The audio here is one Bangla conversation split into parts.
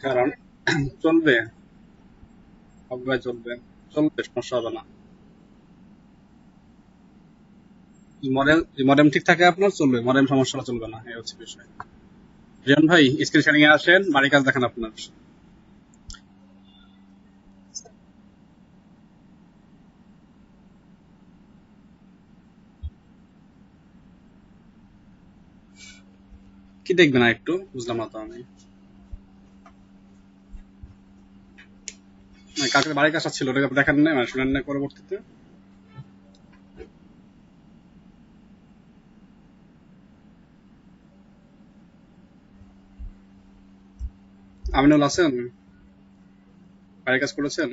কারণ চলবে, সবাই চলবে, চলবে, সমস্যা হবে না। মডেম মডেম ঠিক থাকে আপনার চলবে, মডেম সমস্যা হলে চলবে না, এই হচ্ছে বিষয়। রিয়ান ভাই স্ক্রিন শেয়ারিং এ আসেন, বাড়ির কাজ দেখেন আপনার। কি দেখবেন আর একটু বুঝলাম না তো আমি। মানে কালকে বাড়ির কাজটা ছিল, ওটাকে দেখেন না, মানে শুনেন না পরবর্তীতে। আমিনুল আছেন, বাড়ির কাজ করেছেন?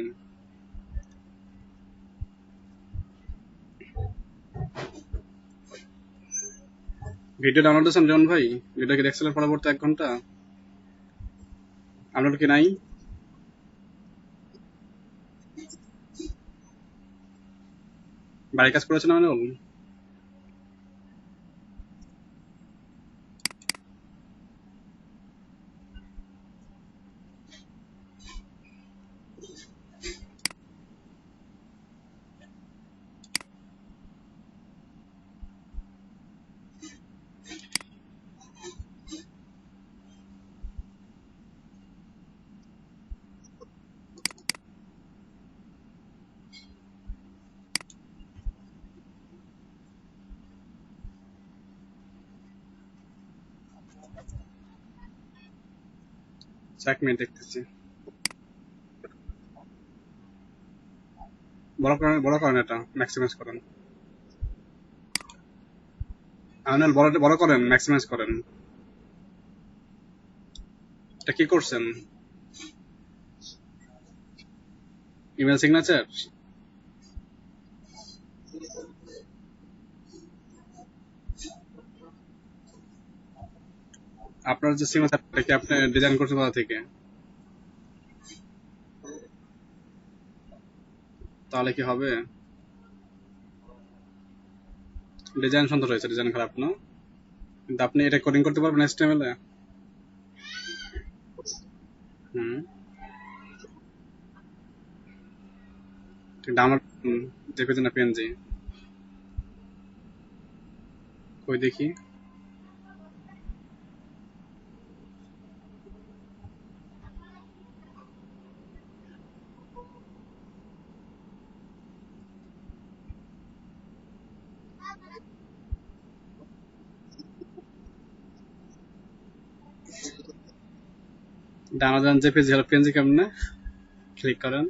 ভিডিও ডাউনলোড দিয়েছেন রিয়ান ভাই? ভিডিও কি দেখছিলেন পরবর্তী 1 ঘন্টা? আপলোড কি নাই? বাড়ির কাজ করেছেন আমিনুল? আচ্ছা, 1 মিনিট দেখতেছি। বড় করেন, এটা ম্যাক্সিমাইজ করেন। আমিনুল বড় বড় করেন, ম্যাক্সিমাইজ করেন। এটা কি করছেন? Email signature? আপনার যে সিগনেচারটা কি আপনি ডিজাইন করছেন কোথা থেকে? তাহলে কি হবে? ডিজাইন সুন্দর হয়েছে, ডিজাইন খারাপ না। কিন্তু আপনি এটা কোডিং করতে পারবেন HTML এ? হুম। ডাউনলোড জেপিজি না পিএনজি? কই দেখি। ডাউনলোড জেপিজি হলো, পিএনজি কেমনে? ক্লিক করেন।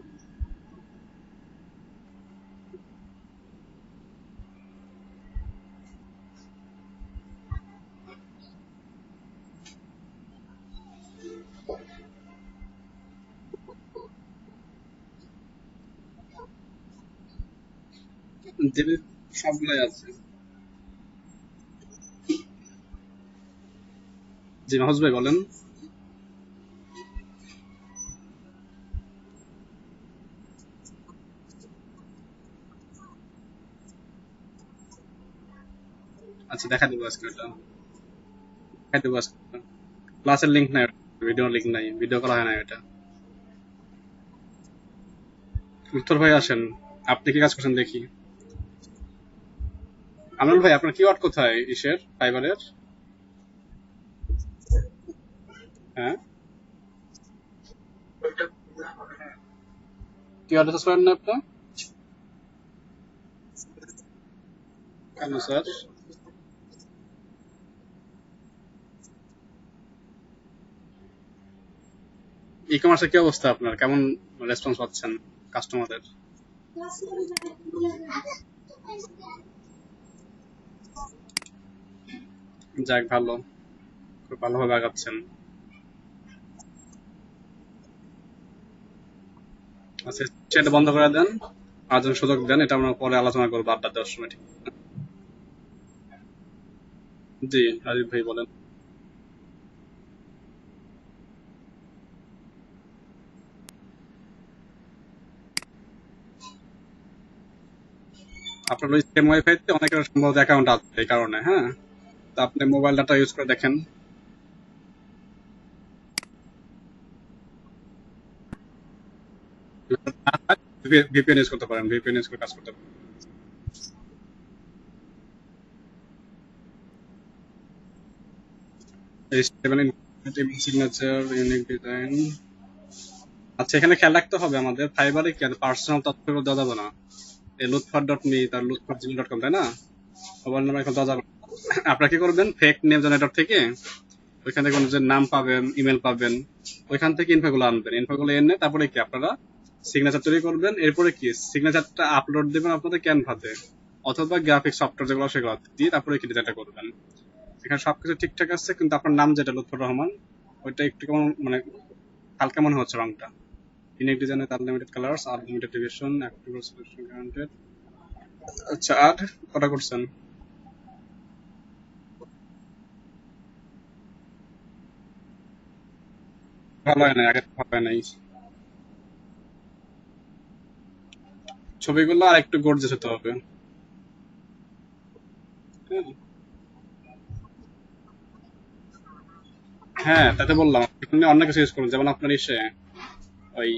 জেপিজি সবগুলাই আছে। জি মাহফুজ ভাই বলেন। আচ্ছা, দেখা দেবো আজকে ওটা, দেখা দেবো আজকে। ক্লাসের লিঙ্ক নাই, ভিডিও লিঙ্ক নাই, ভিডিও করা হয় না এটা। উত্তর ভাই আসেন, আপনি কি কাজ করছেন দেখি। আমিনুল ভাই আপনার কিওয়ার্ড কোথায় ইসের ফাইবারের? হ্যাঁ, কিওয়ার্ড সার্চ করেন না আপনি? কেন স্যার? ই কমার্সের কি অবস্থা আপনার, কেমন রেসপন্স পাচ্ছেন কাস্টমারের? যাক ভালো, খুব ভালোভাবে আগাচ্ছেন। আচ্ছা, সেটা বন্ধ করে দেন, আর যেন সুযোগ দেন, এটা আমরা পরে আলোচনা করবো আড্ডা দেওয়ার সময়, ঠিক? জি, রাজীব ভাই বলেন। আপনার ওই সেম ওয়াইফাইতে অনেকের সম্ভবত অ্যাকাউন্ট আছে, এই কারণে। হ্যাঁ, তা আপনি মোবাইল ডাটা ইউজ করে দেখেন। ভিপিএন ইউজ করতে পারেন, ভিপিএন ইউজ করে কাজ করতে পারেন। Signature, unique design. আচ্ছা, এখানে খেয়াল রাখতে হবে আমাদের ফাইবারে কি পার্সোনাল তথ্যগুলো দেওয়া যাবে না। এই লুৎফর.মি তার লুৎফর@gmail.com, তাই না? মোবাইল নাম্বার এখন দেওয়া যাবে না। আপনারা কি করবেন, ফেক নেম জেনারেটর থেকে ওইখান থেকে নিজের নাম পাবেন, ইমেল পাবেন, ওইখান থেকে ইনফোগুলো আনবেন। ইনফোগুলো এনে তারপরে কি আপনারা সিগনেচার তৈরি করবেন। এরপরে কি সিগনেচারটা আপলোড দেবেন আপনাদের ক্যানভাতে অথবা গ্রাফিক সফটওয়্যার যেগুলো সেগুলো দিয়ে তারপরে কি ডিজাইনটা করবেন। এখানে সবকিছু ঠিকঠাক আছে, কিন্তু আপনার নাম যেটা লুৎফর রহমান, ওইটা একটু কেমন মানে হালকা মনে হচ্ছে রংটা। ইউনিক ডিজাইনের unlimited colours, unlimited division, active solution guaranteed. আচ্ছা, আর কটা করছেন? ভালো হয় নাই, আগে ভালো হয় নাই। ছবিগুলো আর একটু গর্জেস হতে হবে। হ্যাঁ, হ্যাঁ, তাতে বললাম আপনি অন্য কিছু ইউজ করুন, যেমন আপনার ইসে ওই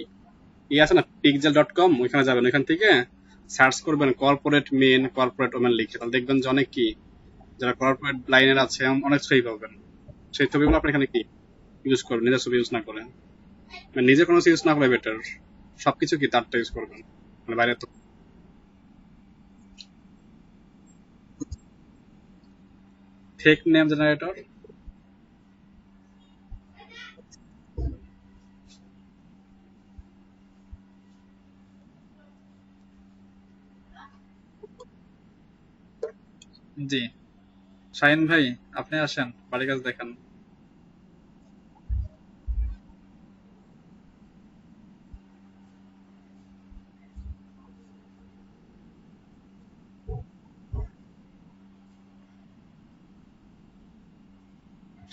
আছে না pixel.com, ওইখানে যাবেন, ওইখান থেকে সার্চ করবেন কর্পোরেট মেন, কর্পোরেট ওমেন লিখে, তাহলে দেখবেন যে অনেক কি যারা কর্পোরেট লাইনের আছে অনেক ছবি পাবেন। সেই ছবিগুলো আপনি এখানে কি ইউজ করবেন, নিজের ছবি ইউজ না করে, মানে নিজে কোনো ইউজ না করে বেটার। সবকিছু কি তারটা ইউজ করবেন, মানে বাইরে তো। Fake name generator. জি, শাহিন ভাই, আপনি আসেন, বাড়ির কাজ দেখান।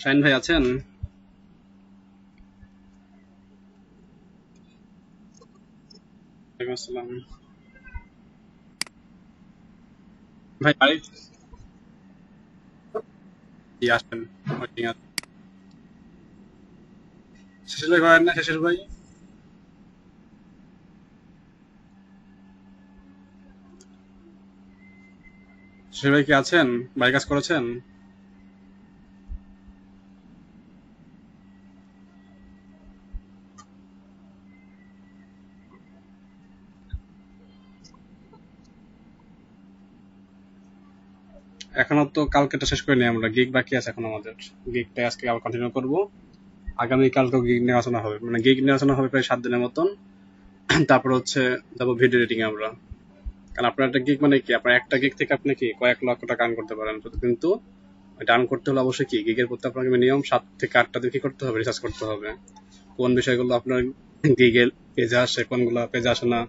শাহিন ভাই আছেন? ওয়ালাইকুম আসসালাম। ভাই বাড়ি, জি আসেন, ওয়েটিং আছে। শেষের ভাই করেন না, শেষের ভাই? শেষের ভাই কি আছেন? বাড়ির কাজ করেছেন? এখনো তো কালকেটা শেষ করে নিই আমরা, গিগ বাকি আছে এখন আমাদের। গিগটা আজকে আবার কন্টিনিউ করবো। আগামী কালকে গিগ নিয়ে আলোচনা হবে, মানে গিগ নিয়ে আলোচনা হবে প্রায় 7 দিনের মতন। তারপর হচ্ছে যাবো ভিডিও এডিটিং এ আমরা। কারণ আপনার একটা গিগ মানে কি, আপনার একটা গিগ থেকে আপনি কি কয়েক লক্ষ টাকা আর্ন করতে পারেন শুধু, কিন্তু এটা আর্ন করতে হলে অবশ্যই কি গিগের প্রতি আপনাকে মিনিমাম 7 থেকে 8টা দিন কি করতে হবে, রিসার্চ করতে হবে কোন বিষয়গুলো আপনার গিগের পেজে আসে, কোনগুলো পেজে আসে না,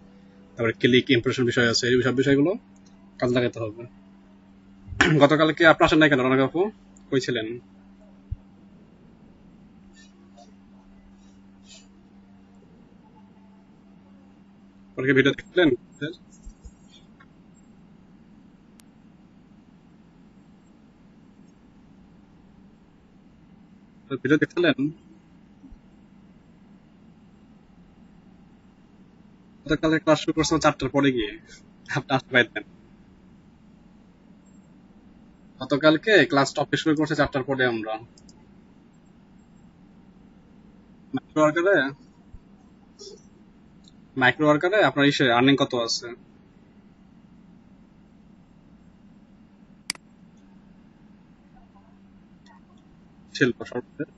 তারপরে ক্লিক ইমপ্রেশন বিষয় আছে, এই সব বিষয়গুলো কাজে লাগাতে হবে। গতকালকে আপনি আসেন নাই কেন রনক আপু, কই ছিলেন? পরে ভিডিও দেখলেন? ভিডিও দেখলেন? গতকালকে ক্লাস শুরু করছিল 4টার পরে গিয়ে, আপনি আসতে পারতেন। গতকালকে ক্লাস টপিক শুরু করছে 4টার পরে আমরা। মাইক্রো ওয়ার্কারে, মাইক্রো ওয়ার্কারে আপনার ইসে আর্নিং কত আছে? শিল্প সর্বশেষ।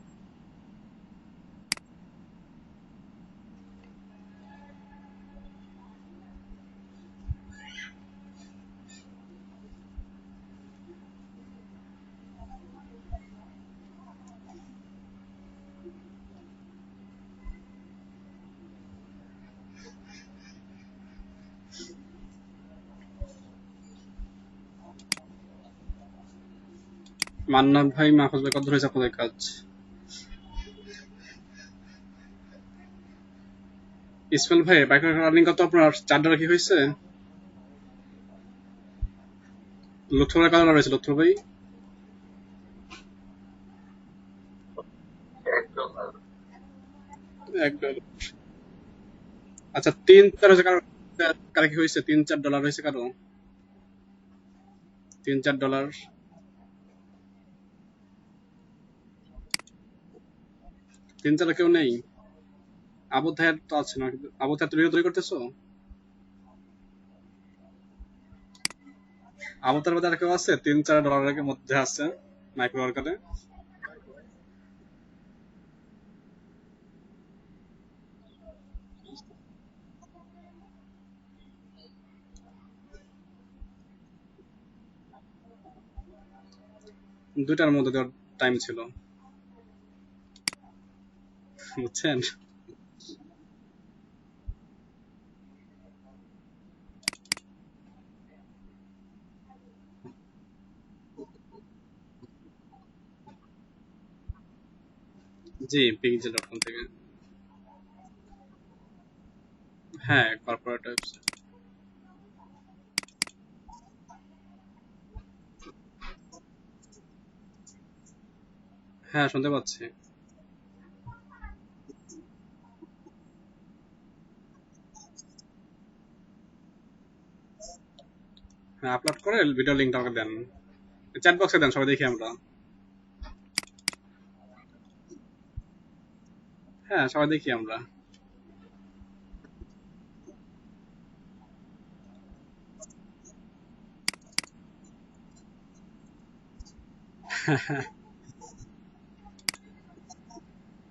মান্নান ভাই, মাহফুজ ভাই, কত হয়েছে আপনাদের কাজ? ইসমাইল ভাই, মাইক্রো আর্নিং কত আপনার? 4 ডলার কি হয়েছে? লুৎফর ভাই কত ডলার হয়েছে? লুৎফর ভাই 1 ডলার। আচ্ছা 3-4 হয়েছে কারো, কারো কি হয়েছে 3-4 ডলার হয়েছে কারো, 3-4 ডলার? 3-4 কেউ নেই? আবু তাহের তো আছে না, কিন্তু আবু তাহের তুমি তৈরি করতেছো? আবু তাহের মধ্যে আর কেউ আছে 3-4 ডলারের মধ্যে আছে মাইক্রো ওয়ার্কারে? দুইটার মধ্যে দেওয়ার টাইম ছিল, বুঝছেন? জি, pixel.com থেকে। হ্যাঁ, কর্পোরেট ওয়েবসাইট। হ্যাঁ, শুনতে পাচ্ছি। হ্যাঁ, আপলোড করে ভিডিও লিঙ্কটা আমাকে দেন, চ্যাট বক্সে দেন, সবাই দেখি আমরা। হ্যাঁ, সবাই দেখি আমরা।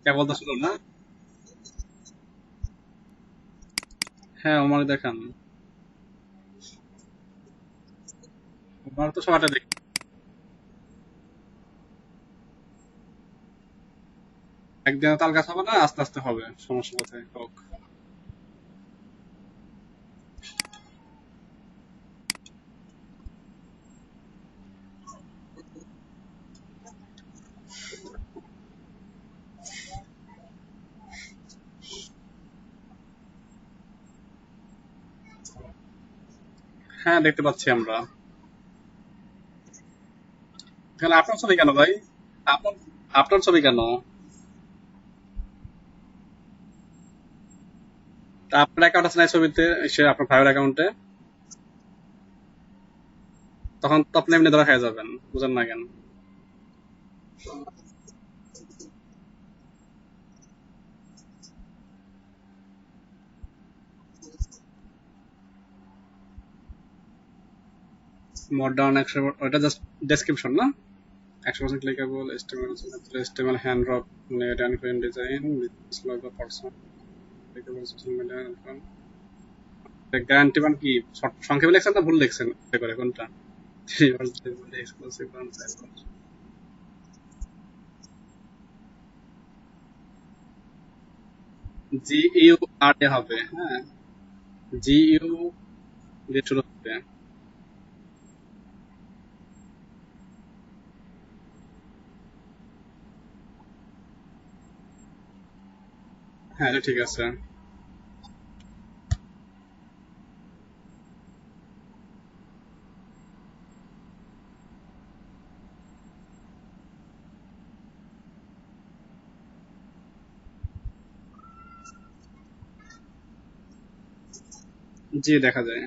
কেবল তো শুরু না। হ্যাঁ, ওমার দেখান। ওমার তো সবাইটা দেখি। একদিনে তাল গাছ হবে না, আস্তে আস্তে হবে, সমস্যা কোথায় হোক। হ্যাঁ, দেখতে পাচ্ছি আমরা। তাহলে আপনার ছবি কেন ভাই? আপনার আপনার ছবি কেন? তা আপনার অ্যাকাউন্ট আছে না এই ছবিতে, সে আপনার ভাইয়ের অ্যাকাউন্টে? তখন তো আপনি এমনি ধরা খেয়ে যাবেন, বুঝেন না কেন? মডার্ন 100, ওটা জাস্ট ডেসক্রিপশন না? 100% clickable, HTML hand drop, net and frame design, business logo, personal clickable, social media guarantee মানে কি? সংক্ষেপে লিখছেন না ভুল লিখছেন করে কোনটা? এক্সক্লুসিভ। GURA হবে, হ্যাঁ। GU দিয়ে শুরু হবে। হ্যাঁ, এটা ঠিক আছে। জি, দেখা যায়।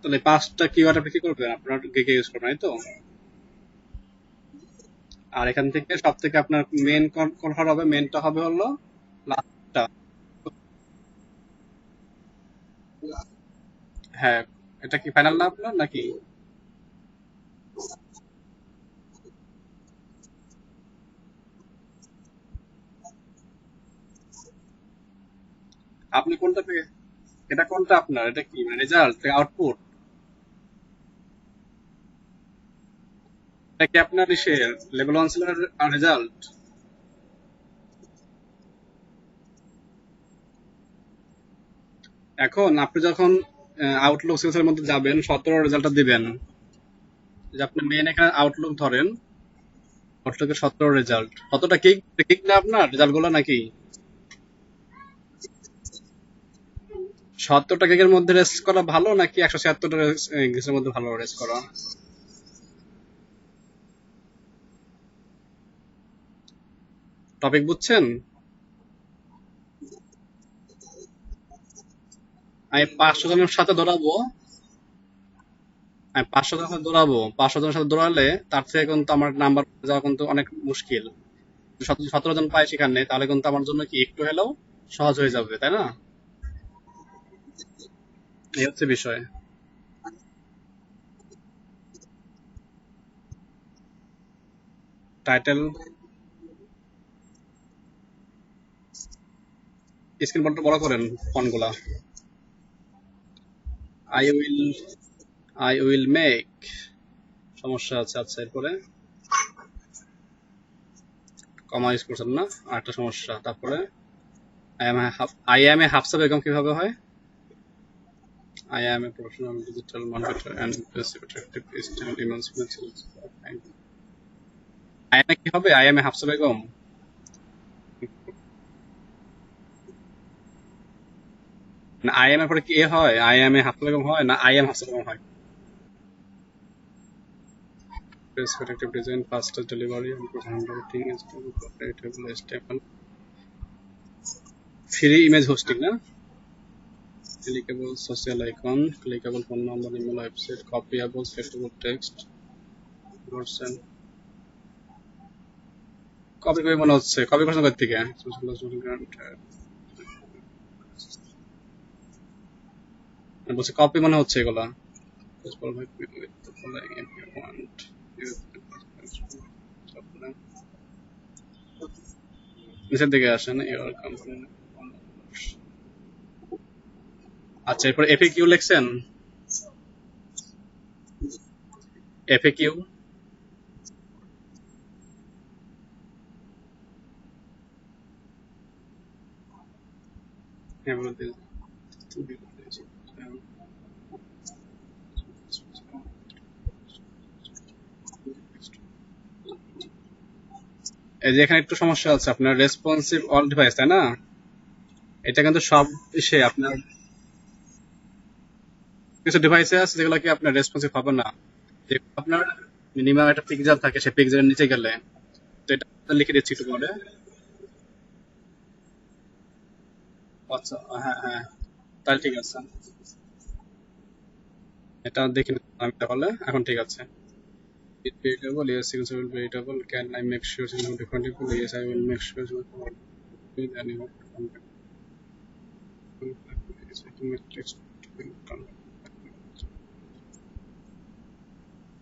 তাহলে 5টা কিওয়ার্ড আপনি কি করবেন? আপনার গেকে ইউজ করবেন, তাই তো? আর এখান থেকে সব থেকে আপনার মেন কোন হবে? মেনটা হবে হলো লাস্টটা। হ্যাঁ, এটা কি ফাইনাল না আপনার নাকি? আপনি কোনটা থেকে, এটা কোনটা আপনার, এটা কি মানে রেজাল্ট আউটপুট? এটা কি আপনার ইসের লেভেল 1 সেলের রেজাল্ট? এখন আপনি যখন আউটলুক সিরিজের মধ্যে যাবেন 17 রেজাল্টটা দিবেন, যে আপনি মেন এখানে আউটলুক ধরেন, আউটলুকের 17 রেজাল্ট কতটা কিক কিক না আপনার রেজাল্ট গুলো নাকি 70টা কেকের মধ্যে রেস করা ভালো নাকি 176টা কেকের মধ্যে ভালো রেস করা? টপিক বুঝছেন? আমি 500 জনের সাথে দৌড়াবো, 500 জনের সাথে দৌড়ালে তার থেকে কিন্তু আমার নাম্বার যাওয়া কিন্তু অনেক মুশকিল। 17 জন পাই সেখানে, তাহলে কিন্তু আমার জন্য কি একটু হলেও সহজ হয়ে যাবে, তাই না? এই হচ্ছে বিষয়। টাইটেল স্ক্রিন বড় করেন ফন্টগুলা। I will I will make, সমস্যা আছে। আচ্ছা, এরপরে কমা ইউজ করছেন না, আরেকটা সমস্যা। তারপরে I am a Hafsa Begum কিভাবে হয়? I am a professional digital marketer and attractive style emancipation. I am a কি হবে? I am a Hafsa Begum না, আই এম এর পরে কি এ হয়? I am a Hafsa Begum হয় না আই এম হাফসা বেগম হয়? Effective design, faster delivery, and handwriting is compatible stable. Free image hosting না? Clickable social icon, clickable phone number, email, website, copyable searchable text, version. Copy করে মনে হচ্ছে, কপি করছেন কোথা থেকে? বলছে কপি মনে হচ্ছে এগুলা। নিচের দিকে আসেন, your company. আচ্ছা, এরপর এফএকিউ লিখছেন? এফএকিউ এই যে এখানে একটু সমস্যা আছে, আপনার রেসপন্সিভ অল ডিভাইস, তাই না? এটা কিন্তু সব সে আপনার কিছু ডিভাইসে আছে যেগুলো কি আপনার রেসপন্সিভ হবে না। যেগুলো আপনার মিনিমাম একটা পিক্সেল থাকে, সেই পিক্সেলের নিচে গেলে, তো এটা লিখে দিচ্ছি একটু পরে। আচ্ছা, হ্যাঁ হ্যাঁ, তাহলে ঠিক আছে, এটা দেখে নিলাম আমি তাহলে। এখন ঠিক আছে। Readable, yes, signals will be readable. Can I make sure signals will be compatible? Yes, I will make sure signals will be compatible. And you have to compatible. Yes, I can make text to be compatible.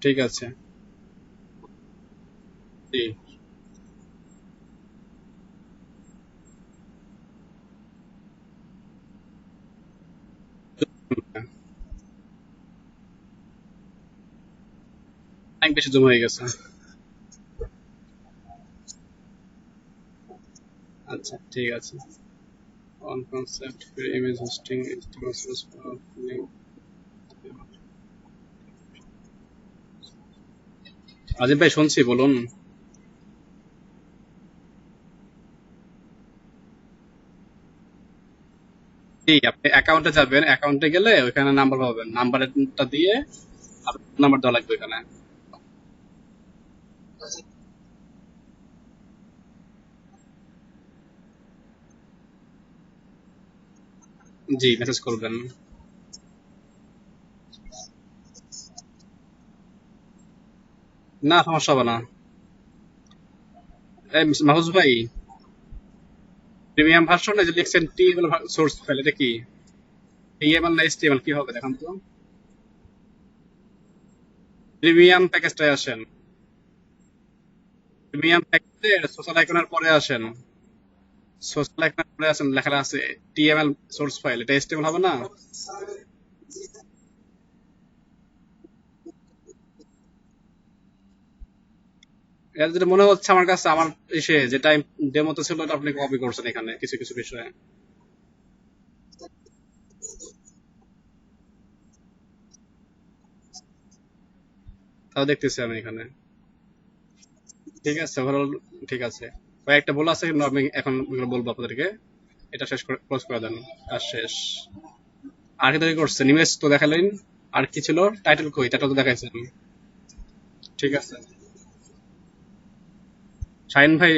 ঠিক আছে, জি। অনেক বেশি জমা হয়ে গেছে। আচ্ছা, ঠিক আছে। On concept, free image hosting is the process for link. আজিব ভাই, শুনছি, বলুন। জি, আপনি অ্যাকাউন্টে যাবেন, অ্যাকাউন্টে গেলে ওইখানে নাম্বার পাবেন, নাম্বারটা দিয়ে নাম্বার দেওয়া লাগবে এখানে। জি, মেসেজ করবেন। না, সমস্যা হবে না। এই মাহফুজ ভাই, প্রিমিয়াম ভার্সন এই যে লিখছেন টিএমএল সোর্স ফাইল, এটা কি টিএমএল না এইচটিএমএল কি হবে দেখান তো? প্রিমিয়াম প্যাকেজটায় আসেন, প্রিমিয়াম প্যাকেজে সোশ্যাল আইকনের পরে আসেন, সোশ্যাল আইকনের পরে আসেন, লেখা আছে টিএমএল সোর্স ফাইল, এটা এইচটিএমএল হবে না? এটা যেটা মনে হচ্ছে আমার কাছে, আমার এসে যেটা ডেমোতে ছিল এটা আপনি কপি করছেন এখানে কিছু কিছু বিষয়ে। তাও দেখতেছি আমি এখানে। ঠিক আছে, ওভারঅল ঠিক আছে। কয়েকটা বলা আছে কিন্তু আমি এখন ওগুলো বলবো আপনাদেরকে। এটা শেষ করে ক্লোজ করে দেন। কাজ শেষ। আর কি তৈরি করছেন? ইমেজ তো দেখালেন। আর কি ছিল? টাইটেল কই? টাইটেল তো দেখাইছেন। ঠিক আছে। শাহিন ভাই,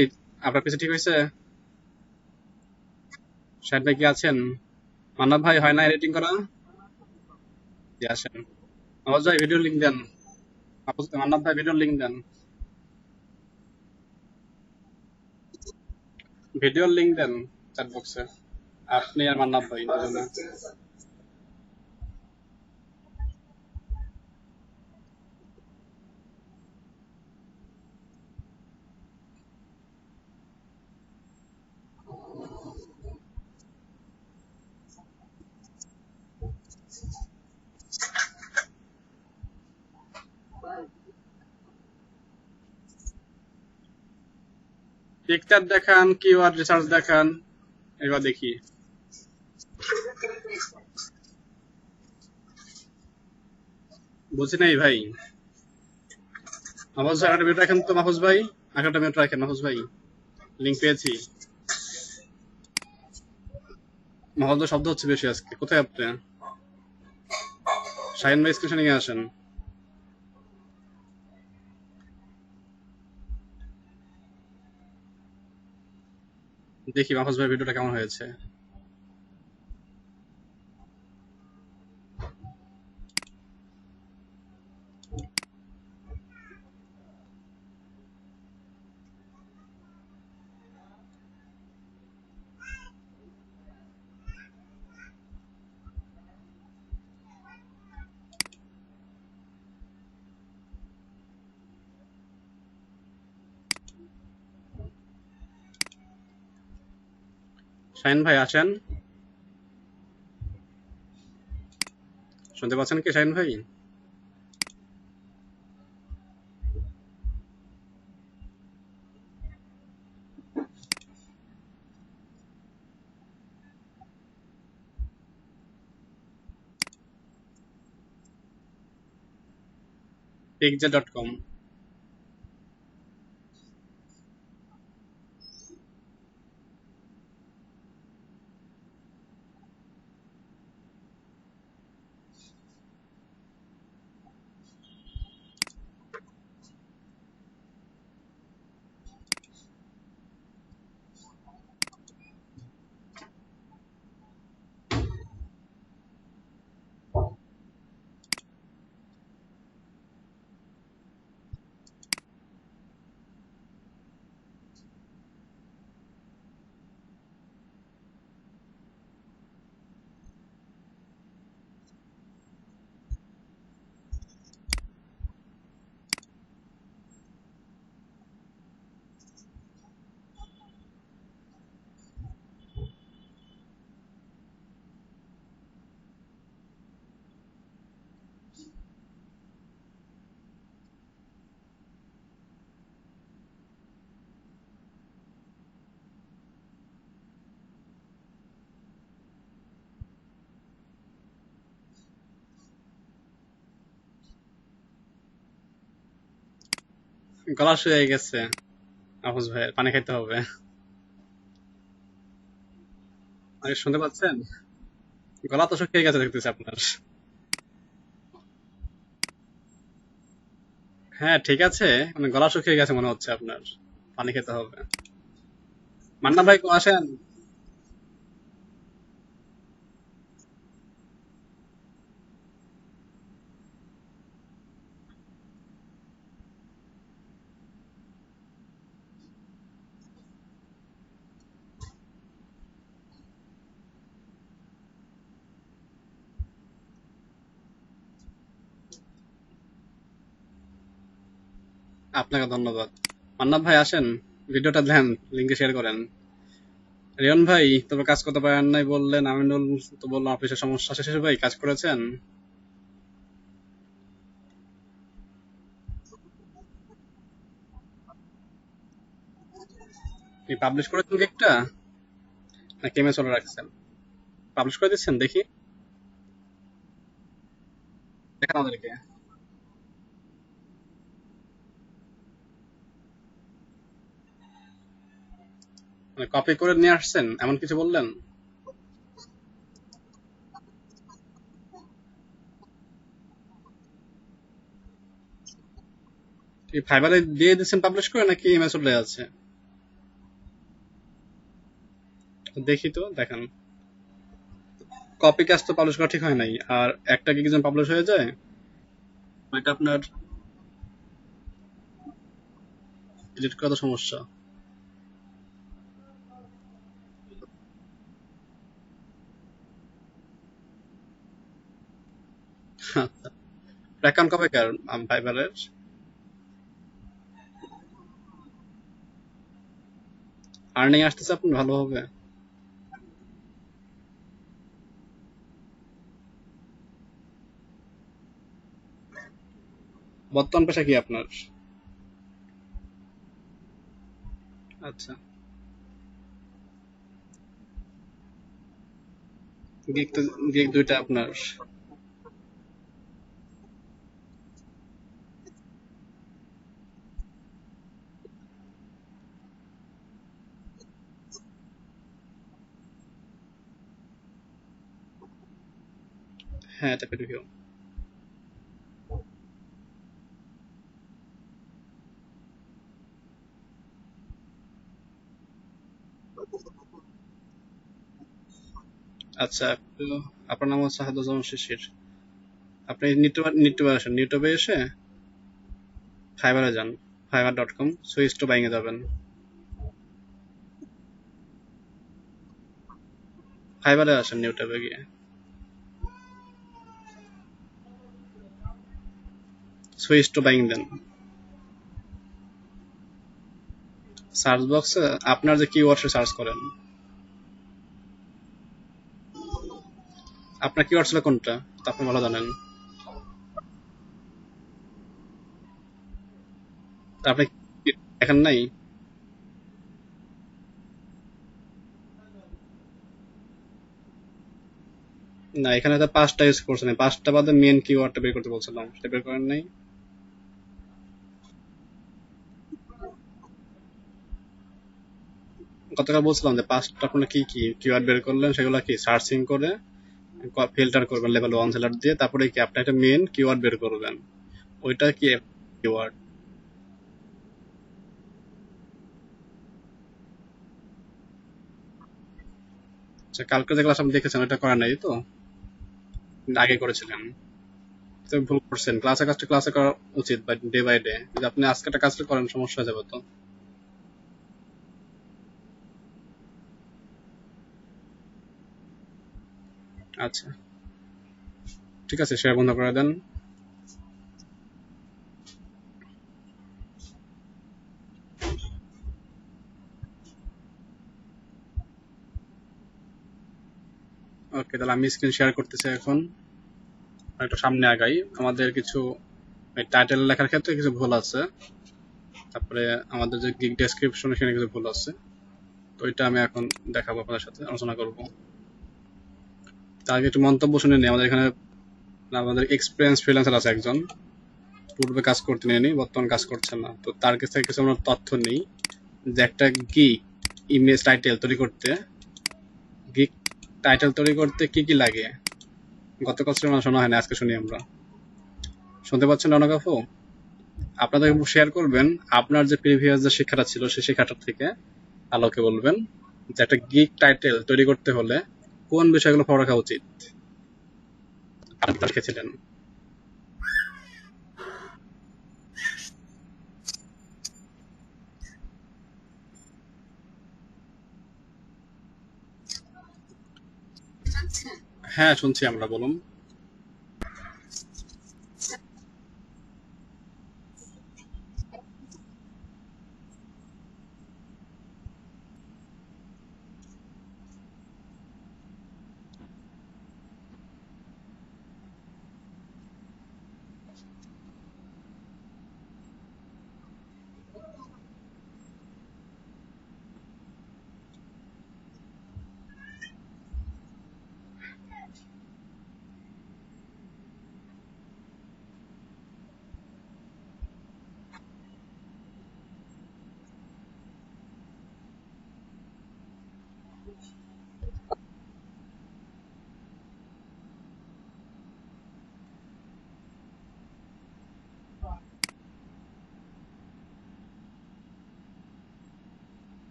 আপনার কিছু ঠিক হয়েছে? শাহিন ভাই কি আছেন? মান্নাব ভাই, হয় না এডিটিং করা? জি, আসেন। আওয়াজ ভাই, ভিডিও লিঙ্ক দেন। মান্নাব ভাই, ভিডিও লিঙ্ক দেন। ভিডিওর লিঙ্ক দেন চ্যাট বক্সে। আপনি আর মান্নাব ভাই দুজনে। পিকচার দেখান, কিওয়ার্ড রিসার্চ দেখান। এবার দেখি। বুঝি নাই ভাই। মাহফুজ ভাই, একটা মিনিট রাখেন তো মাহফুজ ভাই। একটা মিনিট রাখেন মাহফুজ ভাই। লিঙ্ক পেয়েছি। মাহফুজ ভাই, শব্দ হচ্ছে বেশি আজকে। কোথায় আপনি? শাহিন ভাই, স্ক্রিনশট নিয়ে আসেন। দেখি মাহফুজ ভাই ভিডিওটা কেমন হয়েছে। শাহিন ভাই আসেন। শুনতে পাচ্ছেন কি শাহিন ভাই? pixel.com। গলা শুয়ে গেছে মাহফুজ ভাই, পানি খাইতে হবে। আরে শুনতে পাচ্ছেন? গলা তো শুকিয়ে গেছে দেখতেছি আপনার। হ্যাঁ ঠিক আছে, মানে গলা শুকিয়ে গেছে মনে হচ্ছে আপনার। পানি খেতে হবে। মান্না ভাই আসেন। আপনাকে ধন্যবাদ। মান্না ভাই আসেন, ভিডিওটা দেন, লিঙ্কে শেয়ার করেন। রিয়ন ভাই, তবে কাজ করতে পারেন নাই বললেন। আমিনুল তো বললাম অফিসের সমস্যা। শেষে ভাই কাজ করেছেন? এই পাবলিশ করেছেন কি একটা, না কেমে চলে রাখছেন? পাবলিশ করে দিচ্ছেন দেখি, দেখেন আমাদেরকে। মানে কপি করে নিয়ে আসছেন এমন কিছু বললেন? এই ফাইবারে দিয়ে দিচ্ছেন পাবলিশ করে নাকি ইমেজ চলে আছে? দেখি তো, দেখান। কপি কাজ তো পাবলিশ করা ঠিক হয় নাই, আর একটা কি যেন পাবলিশ হয়ে যায়, ওইটা আপনার এডিট করা তো সমস্যা। অ্যাকাউন্ট কবে কার ফাইবারের? আর্নিং আসতেছে আপনার ভালোভাবে? বর্তমান পেশা কি আপনার? আচ্ছা। গিগ তো, গিগ দুইটা আপনার? হ্যাঁ, এটা পেড ভিউ। আচ্ছা, আপনার নাম হচ্ছে হাদুজ্জামান শিশির। আপনি নিটুবে আসেন, নিটুবে এসে ফাইবারে যান, fiverr.com, switch to buying a যাবেন। ফাইবারে আসেন নিউটুবে গিয়ে, switch to buying then. Search বক্সে আপনার যে কিওয়ার্ড সার্চ করেন, আপনার কিওয়ার্ড ছিল কোনটা তা আপনি ভালো জানেন। তা আপনি দেখেন নাই? না, এখানে তো 5টা ইউজ করছেন, 5টা বাদে মেন কিওয়ার্ডটা বের করতে বলছিলাম, সেটা বের করেন নাই? গতকাল বলছিলাম যে 5টা আপনার কি কি কিওয়ার্ড বের করলেন, সেগুলো কি সার্চিং করে ফিল্টার করবেন লেভেল 1 সেলার দিয়ে, তারপরে কি আপনি একটা মেন কিওয়ার্ড বের করবেন, ওইটা কি কিওয়ার্ড। আচ্ছা, কালকে যে ক্লাস আপনি দেখেছেন ওইটা করেন নাই তো? আগে করেছিলেন তো ভুল করছেন। ক্লাসে কাজটা ক্লাসে করা উচিত, বাট ডে বাই ডে যদি আপনি আজকে একটা কাজটা করেন সমস্যা হয়ে যাবে তো। আচ্ছা, ঠিক আছে, শেয়ার বন্ধ করে দেন। ওকে, তাহলে আমি স্ক্রিন শেয়ার করতেছি এখন। আর একটু সামনে আগাই। আমাদের কিছু টাইটেল লেখার ক্ষেত্রে কিছু ভুল আছে, তারপরে আমাদের যে গিগ ডেসক্রিপশন সেখানে কিছু ভুল আছে, তো ওইটা আমি এখন দেখাবো, আপনাদের সাথে আলোচনা করব। তার আগে একটু মন্তব্য শুনে নিই। আমাদের এখানে আমাদের এক্সপিরিয়েন্স ফ্রিল্যান্সার আছে একজন, পূর্বে কাজ করতে নেই, বর্তমান কাজ করছেন না, তো তার কাছ থেকে কিছু আমরা তথ্য নেই যে একটা গিগ ইমেজ টাইটেল তৈরি করতে, গিগ টাইটেল তৈরি করতে কি কি লাগে। গতকাল ছিল না, শোনা হয় না, আজকে শুনি আমরা। শুনতে পাচ্ছেন রনক আপু? আপনাদের শেয়ার করবেন আপনার যে প্রিভিয়াস যে শিক্ষাটা ছিল সেই শিক্ষাটা থেকে আলোকে বলবেন যে একটা গিগ টাইটেল তৈরি করতে হলে কোন বিষয়গুলো ফলো রাখা উচিত, আপনি রেখেছিলেন। হ্যাঁ, শুনছি আমরা, বলুন।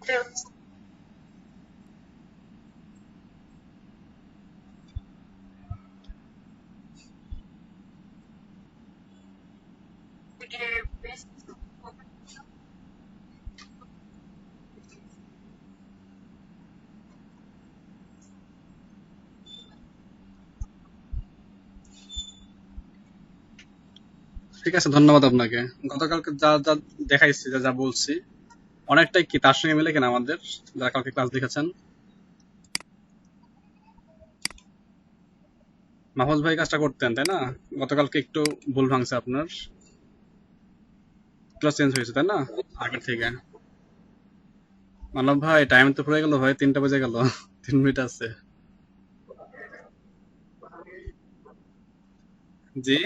ঠিক আছে, ধন্যবাদ আপনাকে। গতকালকে যা যা দেখাইছি, যা যা বলছি, অনেকটাই কি তার সঙ্গে মিলে কিনা আমাদের, যারা কালকে ক্লাস দেখেছেন? মাহফুজ ভাই কাজটা করতেন, তাই না? গতকালকে একটু ভুল ভাঙছে আপনার, ক্লাস চেঞ্জ হয়েছে, তাই না? আগের থেকে। মানব ভাই, টাইম তো পড়ে গেল ভাই, 3টা বেজে গেল। 3 মিনিট আছে। জি,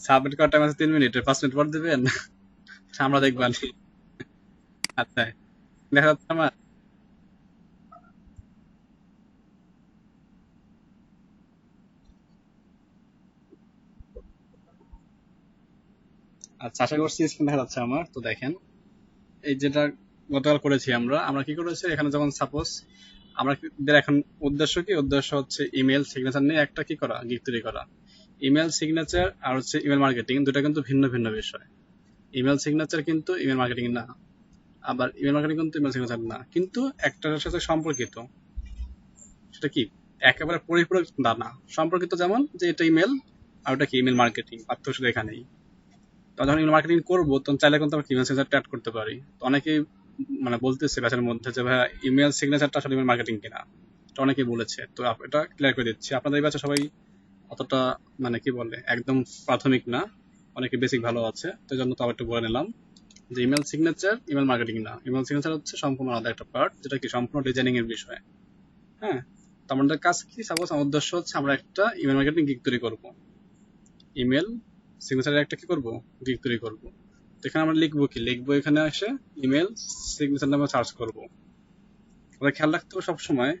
সাবমিট করার টাইম আছে 3 মিনিট, 5 মিনিট পর দিবেন। আমরা দেখবানি। আচ্ছা, দেখা যাচ্ছে আমার। আচ্ছা, আশা করছি স্ক্রিন দেখা যাচ্ছে আমার। তো দেখেন, এই যেটা গতকাল করেছি আমরা আমরা কি করেছি এখানে, যখন সাপোজ আমাদের এখন উদ্দেশ্য কি, উদ্দেশ্য হচ্ছে ইমেল সিগনেচার নিয়ে একটা কি করা, গিগ তৈরি করা। ইমেল সিগনেচার আর হচ্ছে ইমেল মার্কেটিং, দুটো কিন্তু ভিন্ন ভিন্ন বিষয়। ইমেল সিগনেচার কিন্তু ইমেল মার্কেটিং না, আবার ইমেল মার্কেটিং কিন্তু ইমেল সিগনেচার না, কিন্তু একটার সাথে সম্পর্কিত। সেটা কি, একেবারে পরিপূরক না, না সম্পর্কিত। যেমন যে এটা ইমেল আর ওটা কি ইমেল মার্কেটিং, পার্থক্য শুধু এখানেই। তো যখন ইমেল মার্কেটিং করবো তখন চাইলে কিন্তু আমরা ইমেল সিগনেচারটা অ্যাড করতে পারি। তো অনেকেই মানে বলতেছে ব্যাচের মধ্যে যে ভাই, ইমেল সিগনেচারটা আসলে ইমেল মার্কেটিং কিনা, এটা অনেকেই বলেছে। তো এটা ক্লিয়ার করে দিচ্ছি, আপনাদের এই ব্যাচে সবাই অতটা মানে কি বলে একদম প্রাথমিক না, অনেকে বেসিক ভালো আছে, তো এই জন্য তো আবার একটু বলে নিলাম যে ইমেল সিগনেচার ইমেল মার্কেটিং না। ইমেল সিগনেচার হচ্ছে সম্পূর্ণ আলাদা একটা পার্ট, যেটা কি সম্পূর্ণ ডিজাইনিং এর বিষয়। হ্যাঁ, তো আমাদের কাজ কি, সাপোজ আমার উদ্দেশ্য হচ্ছে আমরা একটা ইমেল মার্কেটিং গিগ তৈরি করবো, ইমেল সিগনেচারের একটা কি করব, গিগ তৈরি করবো। তো এখানে আমরা লিখবো কি, লিখবো এখানে এসে ইমেল সিগনেচার নামে সার্চ করবো। তবে খেয়াল রাখতে হবে সবসময়,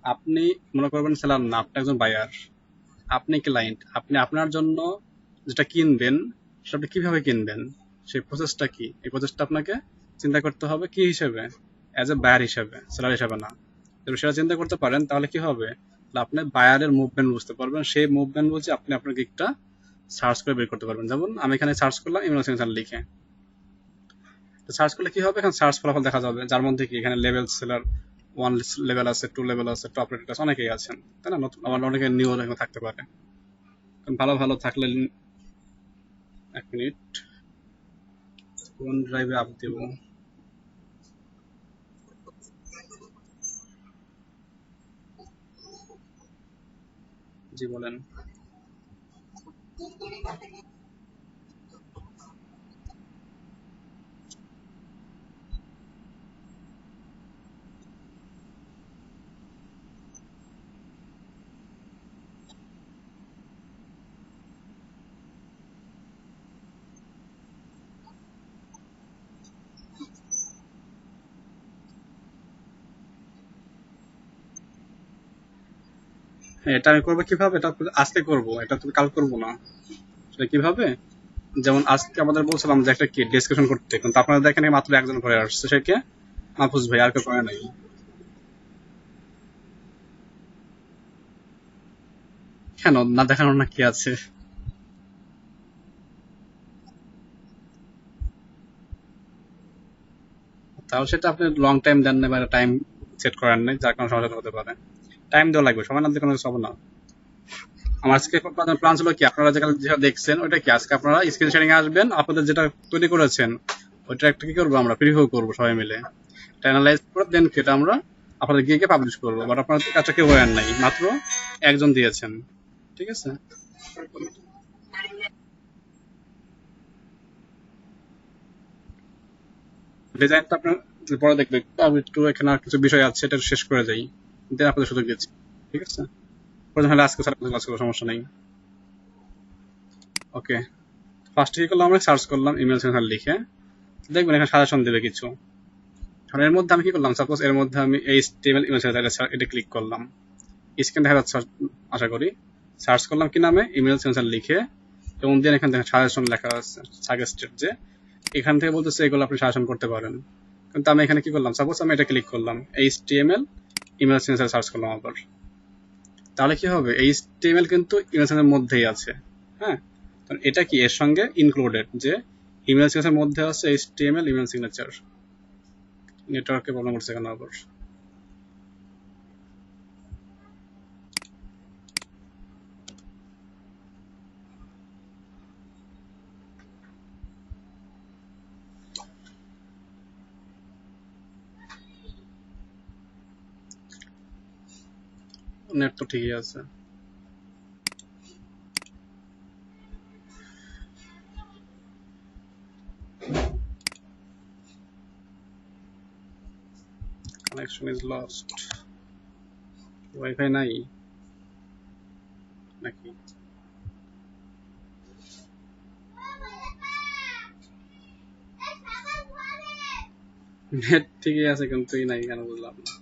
আপনি মনে করবেন সেলার না, আপনি একজন বায়ার, আপনি ক্লায়েন্ট, আপনি আপনার জন্য যেটা কিনবেন সেটা আপনি কিভাবে কিনবেন, সেই প্রসেসটা কি, এই প্রসেসটা আপনাকে চিন্তা করতে হবে কি হিসেবে, অ্যাজ এ বায়ার হিসেবে, সেলার হিসেবে না। যদি সেটা চিন্তা করতে পারেন তাহলে কি হবে, তাহলে আপনি বায়ারের মুভমেন্ট বুঝতে পারবেন, সেই মুভমেন্ট বুঝে আপনি আপনার গিগটা সার্চ করে বের করতে পারবেন। যেমন আমি এখানে সার্চ করলাম ইমেল সিগনেচার লিখে, তো সার্চ করলে কি হবে, এখানে সার্চ ফলাফল দেখা যাবে, যার মধ্যে কি এখানে লেভেল সেলার 1 লেভেল আছে, 2 লেভেল আছে, টপ রেটেড আছে, অনেকেই আছেন, তাই না? নতুন আবার অনেকে নিউ থাকতে পারে। ভালো ভালো থাকলে 1 মিনিট, কোন ড্রাইভে আপ দেব? জি বলেন। হ্যাঁ, এটা আমি করবো কিভাবে, এটা আজকে করব, এটা তো কাল করব না। সেটা কিভাবে, যেমন আজকে আমাদের বলছিলাম যে একটা কি ডিসকাশন করতে, কিন্তু আপনারা দেখেন মাত্র একজন করে আসছে, সে কে, মাহফুজ ভাই, আর কেউ করে নাই। কেন না, দেখানোর না কি আছে? তাহলে সেটা আপনি লং টাইম দেন না, বা টাইম সেট করেন নাই, যার কারণে সমস্যা হতে পারে। টাইম দেওয়া লাগবে, সময় না দিলে কোনো কিছু হবে না। আমার আজকে প্ল্যান ছিল কি, আপনারা যেটা দেখছেন ওইটা কি, আজকে আপনারা স্ক্রিন শেয়ারিং এ আসবেন, আপনাদের যেটা তৈরি করেছেন ওইটা একটা কি করবো, আমরা প্রিভিউ করবো সবাই মিলে, এটা অ্যানালাইজ করে দেন কি এটা আমরা আপনাদের গিয়ে পাবলিশ করবো। বাট আপনার কাজটা কেউ হয়েন নাই, মাত্র একজন দিয়েছেন। ঠিক আছে, ডিজাইনটা আপনার পরে দেখবে, আমি একটু এখানে আর কিছু বিষয় আছে এটা শেষ করে যাই, দেন আপনাদের সুযোগ দিচ্ছি। ঠিক আছে, প্রয়োজন হলে আজকে স্যার ক্লাস করবো, সমস্যা নেই। ওকে, ফার্স্ট কি করলাম, আমরা সার্চ করলাম ইমেল সেন্সার লিখে, দেখবেন এখানে সাজেশন দেবে কিছু। এখন এর মধ্যে আমি কি করলাম, সাপোজ এর মধ্যে আমি HTML ইমেল সেন্সার এটা ক্লিক করলাম, স্ক্রিন দেখা যাচ্ছে আশা করি। সার্চ করলাম কি নামে, ইমেল সেন্সার লিখে, এবং দেন এখানে দেখেন সাজেশন লেখা আছে, সাজেস্টেড যে এখান থেকে বলতেছে এগুলো আপনি শাসন করতে পারেন। কিন্তু আমি এখানে কি করলাম, সাপোজ আমি এটা ক্লিক করলাম, HTML ইমেল সিগনেচার সার্চ করলাম আবার, তাহলে কি হবে, HTML কিন্তু ইমেল সিগনেচারের মধ্যেই আছে। হ্যাঁ, এটা কি এর সঙ্গে ইনক্লুডেড যে ইমেল সিগনেচারের মধ্যে আছে HTML ইমেল সিগনেচার। নেটওয়ার্কে প্রবলেম করছে কেন আবার? নেট তো ঠিকই আছে। Connection is lost. ওয়াইফাই নাই নাকি? নেট ঠিকই আছে কিন্তু নাই কেন বুঝলাম না।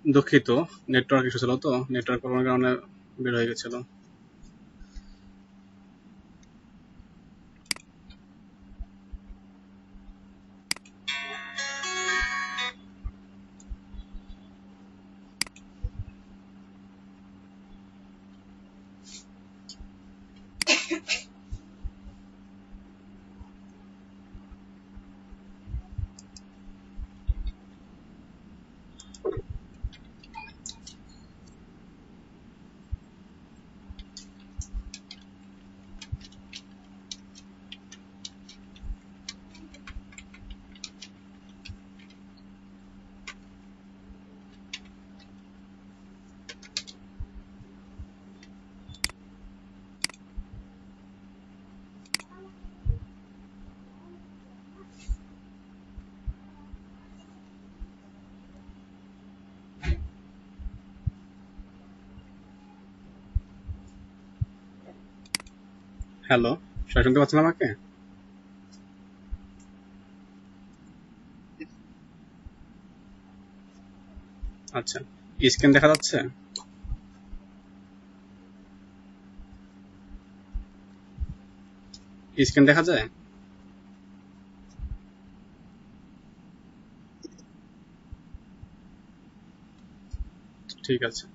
দুঃখিত, নেটওয়ার্ক ইস্যু ছিল তো, নেটওয়ার্ক প্রবলেমের কারণে বের হয়ে গেছিল। হ্যালো, সবাই শুনতে পাচ্ছেন আমাকে? আচ্ছা, স্ক্রিন দেখা যাচ্ছে? স্ক্রিন দেখা যায়? ঠিক আছে।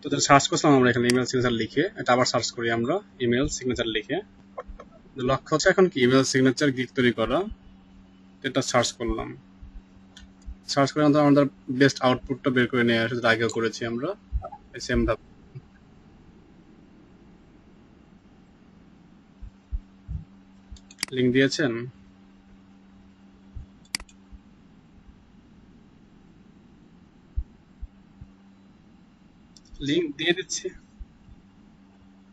তো যেটা সার্চ করছিলাম আমরা এখানে ইমেল সিগনেচার লিখে, এটা আবার সার্চ করি আমরা ইমেল সিগনেচার লিখে। লক্ষ্য হচ্ছে এখন কি ইমেল সিগনেচার গিগ তৈরি করা। এটা সার্চ করলাম, সার্চ করে আমাদের বেস্ট আউটপুটটা বের করে নিয়ে আসে, যেটা আগেও করেছি আমরা সেম ভাবে। লিঙ্ক দিয়েছেন? লিঙ্ক দিয়ে দিচ্ছি।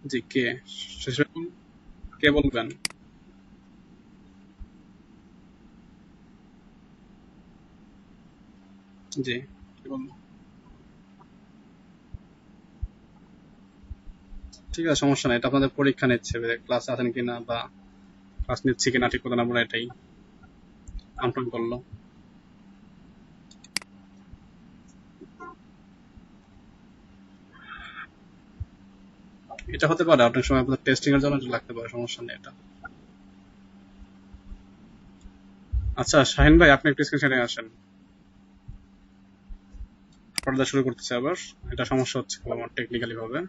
জি, কে শেষ কে বলবেন? জি, কি বলবো? ঠিক আছে, সমস্যা নাই। এটা আপনাদের পরীক্ষা নিচ্ছে, ক্লাস আছেন কিনা বা ক্লাস নিচ্ছি কিনা ঠিক মতো না, বলে এটাই কনফার্ম করলো। এটা হতে পারে অনেক সময় আপনাদের টেস্টিং এর জন্য এটা লাগতে পারে, সমস্যা নেই এটা। আচ্ছা শাহিন ভাই, আপনি একটু স্ক্রিন শেয়ারে আসেন, পর্দা শুরু করতেছে আবার। এটা সমস্যা হচ্ছে আমার টেকনিক্যালি ভাবে।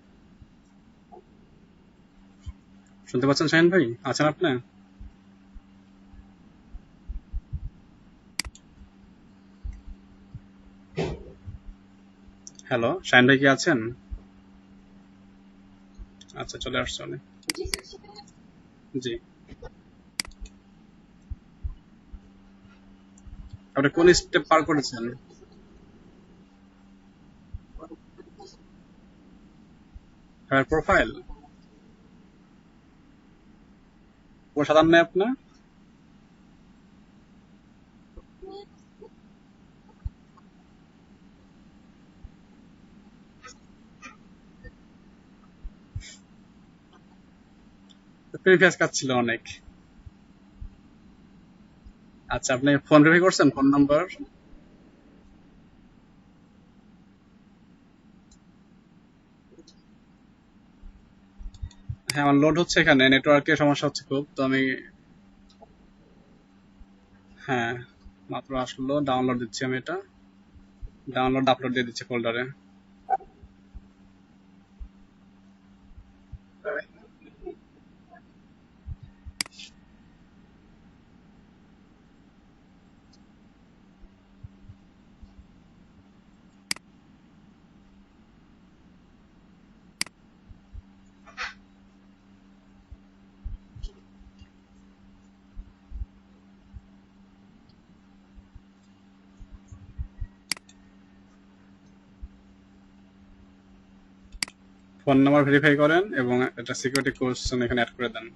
শুনতে পাচ্ছেন শাহিন ভাই? আছেন আপনি? হ্যালো শাহিন ভাই, কি আছেন? আচ্ছা, চলে আসছে অনেক। জি, আপনি কোন স্টেপ পার করেছেন? প্রোফাইল ও সাধারণ নেই আপনার? প্রিভিয়াস কাজ ছিল অনেক। আচ্ছা, আপনি ফোন ভেরিফাই করছেন ফোন নাম্বার? হ্যাঁ, আমার লোড হচ্ছে, এখানে নেটওয়ার্কের সমস্যা হচ্ছে খুব, তো আমি। হ্যাঁ, মাত্র আসলো, ডাউনলোড দিচ্ছি আমি এটা। ডাউনলোড আপলোড দিয়ে দিচ্ছি ফোল্ডারে। ফোন নাম্বার ভেরিফাই করেন এবং এটা সিকিউরিটি কোশ্চেন এখানে অ্যাড করে দেন।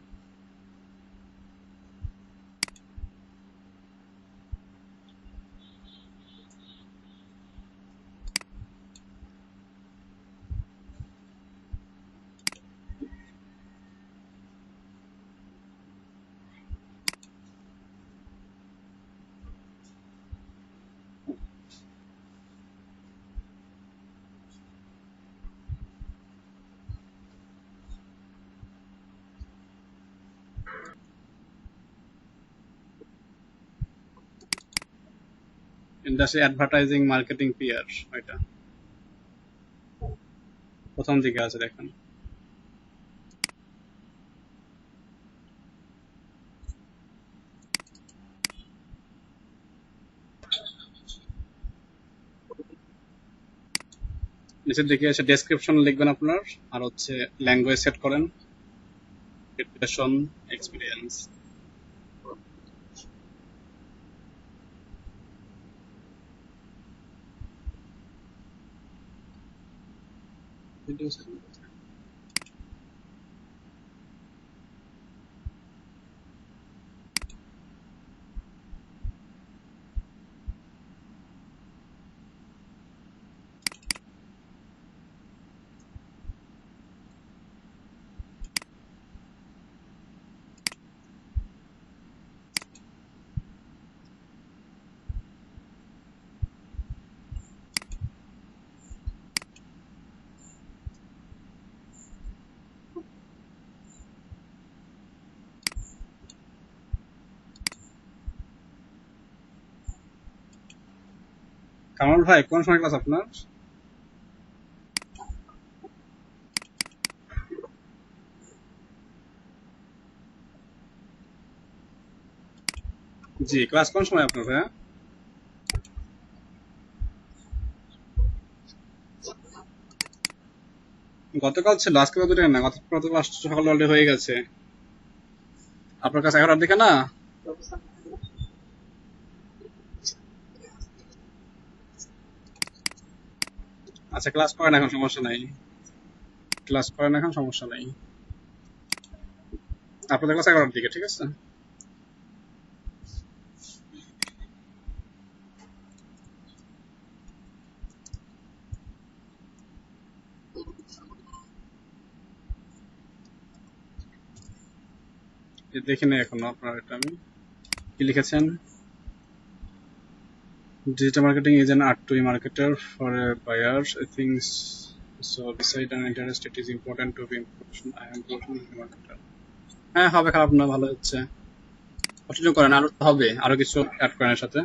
ইন্ডাস্ট্রি অ্যাডভার্টাইজিং মার্কেটিং পিয়ার, ওইটা প্রথম দিকে আছে দেখেন। নিচের দিকে এসে ডেসক্রিপশন লিখবেন আপনার, আর হচ্ছে ল্যাঙ্গুয়েজ সেট করেন, প্রিপারেশন, এক্সপিরিয়েন্স। কামাল ভাই, কোন সময় ক্লাস আপনার? জি, ক্লাস কোন সময় আপনার ভাইয়া? গতকাল ছিল, আজকে তো দুটো না, গতকাল তো ক্লাস সকাল অলরেডি হয়ে গেছে। আপনার কাছে 11টার দিকে না? আচ্ছা, ক্লাস করেন এখন, সমস্যা নাই। ক্লাস করেন এখন, সমস্যা নাই। আপনাদের ক্লাস 11টার দিকে, ঠিক আছে? দেখি না এখনো আপনার, এটা আমি কি লিখেছেন? Digital marketing is an art to a marketer for a buyer. I think so. Beside an interest, it is important to be professional. I am professional marketer. হ্যাঁ, হবে, খারাপ না, ভালো হচ্ছে। কন্টিনিউ করেন, আরো তো হবে, আরো কিছু অ্যাড করেন এর সাথে।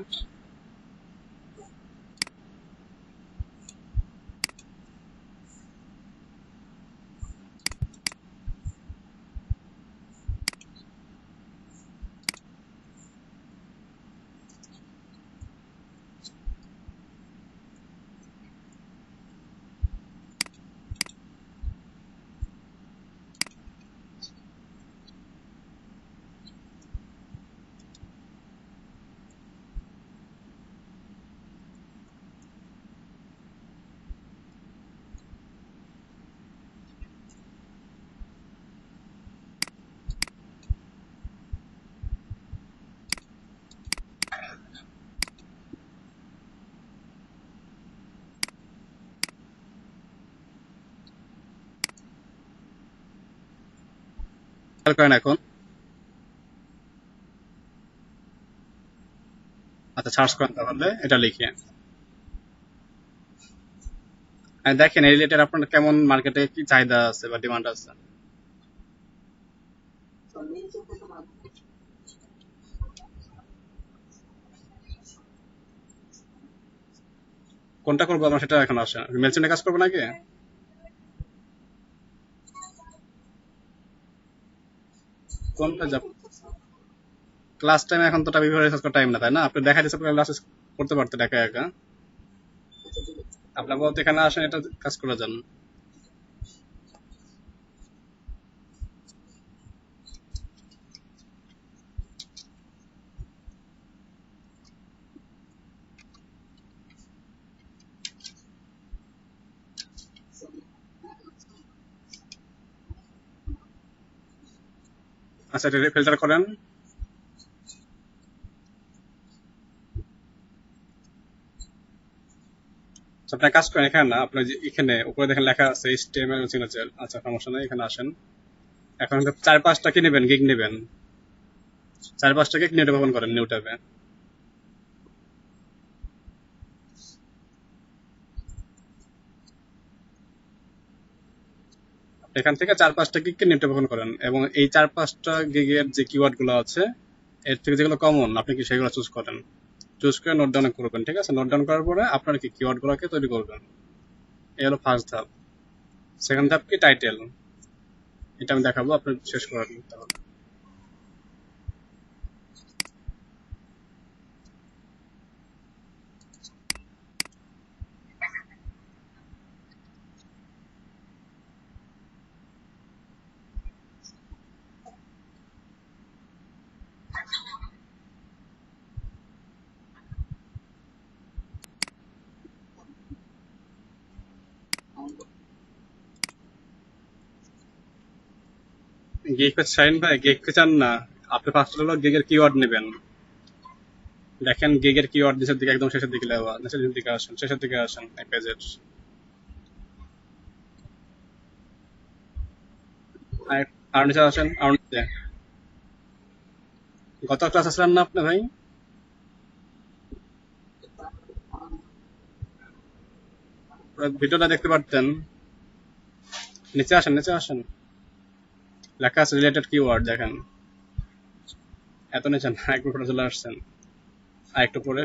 খেয়াল করেন এখন। আচ্ছা, সার্চ করেন তাহলে এটা লিখে। আর দেখেন এই রিলেটেড আপনার কেমন মার্কেটে কি চাহিদা আছে বা ডিমান্ড আছে। কোনটা করবো আমার সেটা এখন আসে, মেলচিনে কাজ করবো নাকি? কোনটা যাব? ক্লাস টাইমে এখন তো টাইম রিসার্চ করার টাইম না, তাই না? আপনি দেখা যাচ্ছে ক্লাস করতে পারতেন একা একা। আপনার বলতে এখানে আসেন, এটা কাজ করে যান। আচ্ছা, এটা ফিল্টার করেন। আচ্ছা, আপনার কাজ করেন এখানে না, আপনার যে এখানে উপরে দেখেন লেখা আছে HTML সিগনেচার। আচ্ছা, সমস্যা নেই, এখানে আসেন। এখন চার পাঁচটা কি নেবেন, গিগ নেবেন। চার পাঁচটা গিগ নিউ ওপেন করেন, নিউ ট্যাবে। এখান থেকে চার পাঁচটা গিগকে নিউ ট্যাব ওপেন করেন, এবং এই চার পাঁচটা গিগের যে কিওয়ার্ড গুলো আছে, এর থেকে যেগুলো কমন আপনি কি সেগুলো চুজ করেন। চুজ করে নোট ডাউন করবেন, ঠিক আছে? নোট ডাউন করার পরে আপনার কি কিওয়ার্ড গুলোকে তৈরি করবেন। এই হলো ফার্স্ট ধাপ। সেকেন্ড ধাপ কি, টাইটেল। এটা আমি দেখাবো, আপনি শেষ করেন তাহলে। গিগ চাইন ভাই, গিগ চান না? আপনি ফার্স্ট হলো গিগের কিওয়ার্ড নেবেন। দেখেন গিগের কিওয়ার্ড নিচের দিকে, একদম শেষের দিকে লেখা, নিচের দিকে আসেন, শেষের দিকে আসেন এই পেজের। আর আর নিচে আসেন, আর নিচে। গত ক্লাস আসলেন না আপনি ভাই? ভিডিওটা দেখতে পারতেন। নিচে আসেন, নিচে আসেন। লেখা আছে রিলেটেড কিওয়ার্ড, দেখেন। এত নিচে না, একটু পরে চলে আসছেন। আর একটু পরে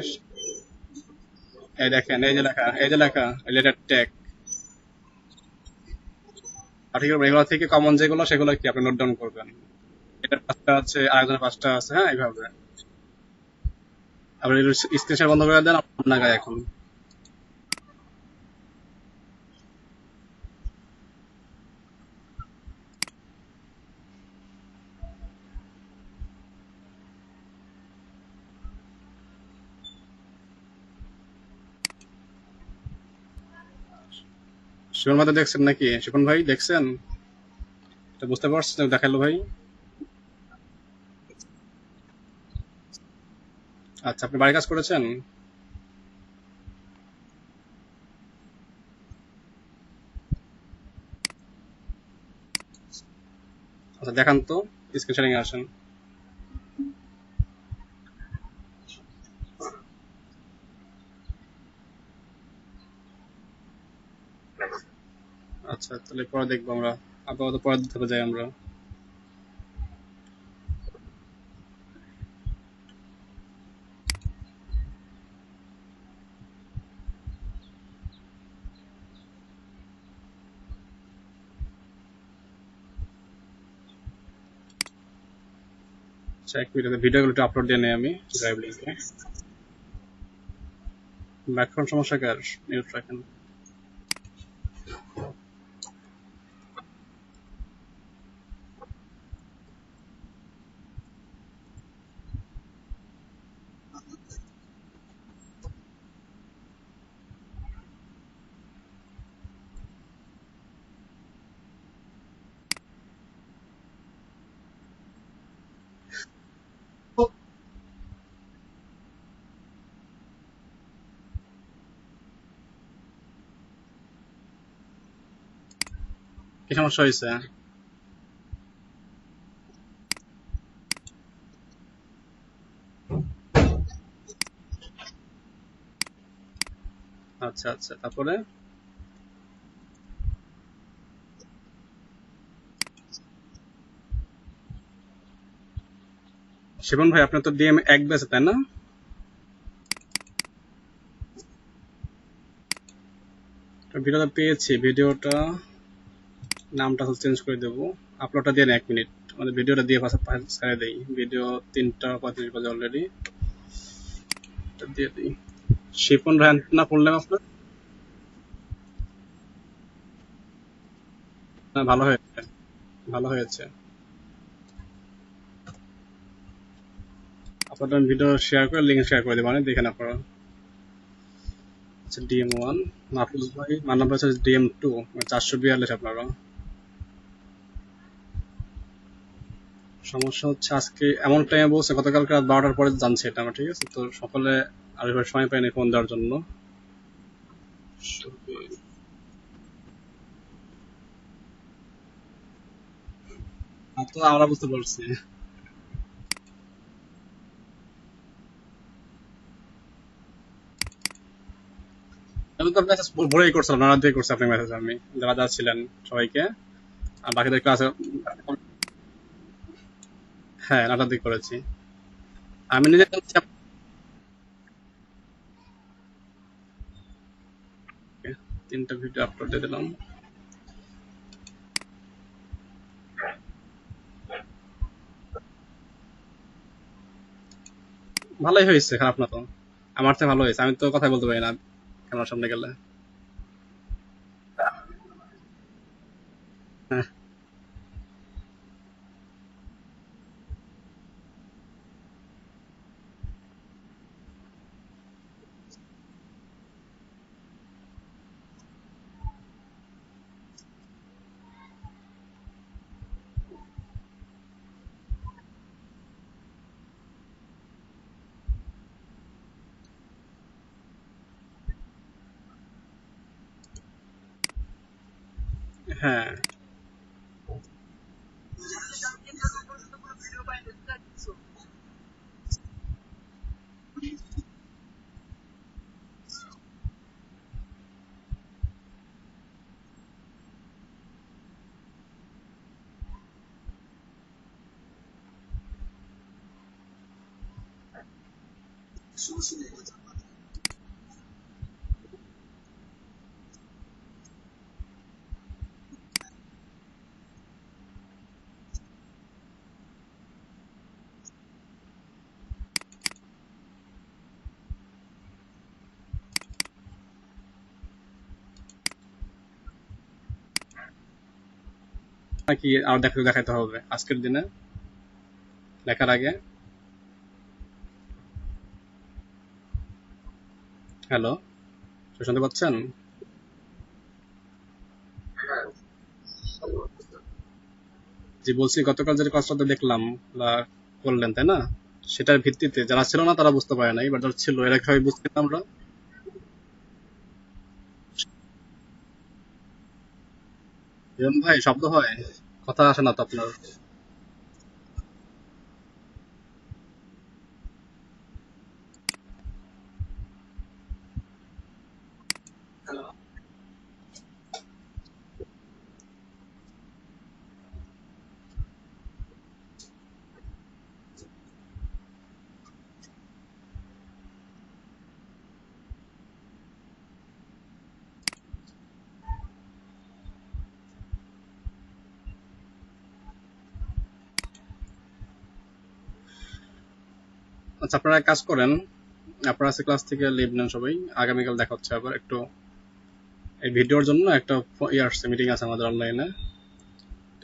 এই দেখেন, এই যে লেখা, এই যে লেখা রিলেটেড ট্যাগ। আর ঠিক আছে, এগুলো থেকে কমন যেগুলো সেগুলো কি আপনি নোট ডাউন করবেন। এটার পাঁচটা আছে, আরেকজনের পাঁচটা আছে, হ্যাঁ, এইভাবে। আপনি স্ক্রিন শেয়ার বন্ধ করে দেন, আপনার গায়ে এখন। শিবন ভাই দেখছেন নাকি? শিবন ভাই দেখছেন? এটা বুঝতে পারছেন? দেখালো ভাই। আচ্ছা, আপনি বাড়ির কাজ করেছেন? আচ্ছা, দেখান তো, স্ক্রিন শেয়ারিং এ আসেন। আচ্ছা, তাহলে পরে দেখবো আমরা। আপাতত পরের ধাপে যাই আমরা। আচ্ছা, এক মিনিট, ভিডিওগুলো একটু আপলোড দিয়ে নেই আমি ড্রাইভ লিঙ্কে। ব্যাকগ্রাউন্ড সমস্যা কার? মিউট রাখেন। কি সমস্যা হয়েছে? আচ্ছা আচ্ছা, তারপরে? শিবন ভাই, আপনার তো ডিএম এক বেছে, তাই না? ভিডিওটা পেয়েছি, ভিডিওটা নামটা চেঞ্জ করে দেবো। আপলোডটা দিয়ে নেই, এক মিনিট। আমাদের ভিডিওটা দিয়ে ছেড়ে দেই। ভিডিও 3টা 35 বাজে অলরেডি, দিয়ে দিই। শিপন ভাই না পড়লাম আপনার? না, ভালো হয়েছে, ভালো হয়েছে। আপনার ভিডিও শেয়ার করে লিঙ্ক শেয়ার করে দেবেন, দেখেন আপনারা। আচ্ছা, DM1 মাহফুজ ভাই, মান্না ভাই হচ্ছে DM2, 442 আপনারা। সমস্যা হচ্ছে আজকে এমন টাইমে বলছে, গতকালকে রাত 12টার পরে জানছে এটা আমার, ঠিক আছে? তো সকালে আর এবার সময় পাইনি ফোন দেওয়ার জন্য। তো আমরা বুঝতে পারছি। আমি তো মেসেজ ভরেই করছিলাম, নানা দিয়ে করছি আপনি মেসেজ, আমি যারা যারা ছিলেন সবাইকে, আর বাকিদের ক্লাসে। হ্যাঁ, নানা দিয়ে করেছি। আমি নিজে জানছি আপনাকে। 3টা ভিডিও আপলোড দিয়ে দিলাম। ভালোই হয়েছে, খারাপ না তো। আমার থেকে ভালো হয়েছে, আমি তো কথা বলতে পারি না ক্যামেরার সামনে গেলে। হ্যাঁ হ্যাঁ নাকি আর দেখাতে হবে আজকের দিনে লেখার আগে? হ্যালো, শুনতে পাচ্ছেন? জি বলছি, গতকাল যে কাজটা দেখলাম বা করলেন তাই না, সেটার ভিত্তিতে যারা ছিল না তারা বুঝতে পারে না, এবার যারা ছিল এরা সবাই বুঝতে আমরা। হিরণ ভাই শব্দ হয়, কথা আসে না তো আপনার। আচ্ছা, আপনারা এক কাজ করেন, আপনারা আজকে ক্লাস থেকে লিভ নেন সবাই, আগামীকাল দেখা হচ্ছে আবার। একটু এই ভিডিওর জন্য একটা আসছে, মিটিং আছে আমাদের অনলাইনে,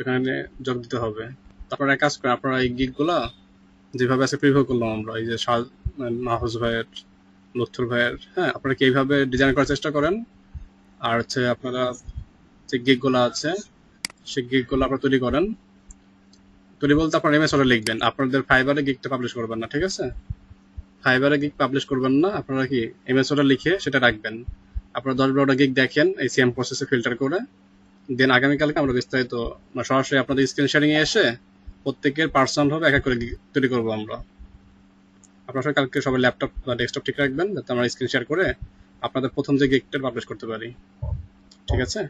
এখানে যোগ দিতে হবে। তারপরে এক কাজ করেন, আপনারা এই গিগ গুলা যেভাবে আছে প্রিভিউ করলাম আমরা, এই যে মাহফুজ ভাইয়ের, লুৎফর ভাইয়ের, হ্যাঁ, আপনারা কি এইভাবে ডিজাইন করার চেষ্টা করেন। আর হচ্ছে আপনারা যে গিগ গুলা আছে সেই গিগ গুলো আপনারা তৈরি করেন। তৈরি বলতে আপনারা এমএস ওয়ার্ডে লিখবেন, আপনাদের ফাইবারে গিগটা পাবলিশ করবেন না, ঠিক আছে? ফাইবারে গিগ পাবলিশ করবেন না, আপনারা কি এমএস ওয়ার্ডে লিখে সেটা রাখবেন। আপনারা 10-12টা গিগ দেখেন এই সেম প্রসেসে ফিল্টার করে, দেন আগামীকালকে আমরা বিস্তারিত সরাসরি আপনাদের স্ক্রিন শেয়ারিং এ এসে প্রত্যেকের পার্সোনাল ভাবে এক এক করে তৈরি করবো আমরা। আপনারা সবাই কালকে সবাই ল্যাপটপ বা ডেস্কটপ ঠিক রাখবেন, যাতে আমরা স্ক্রিন শেয়ার করে আপনাদের প্রথম যে গিগটা পাবলিশ করতে পারি, ঠিক আছে?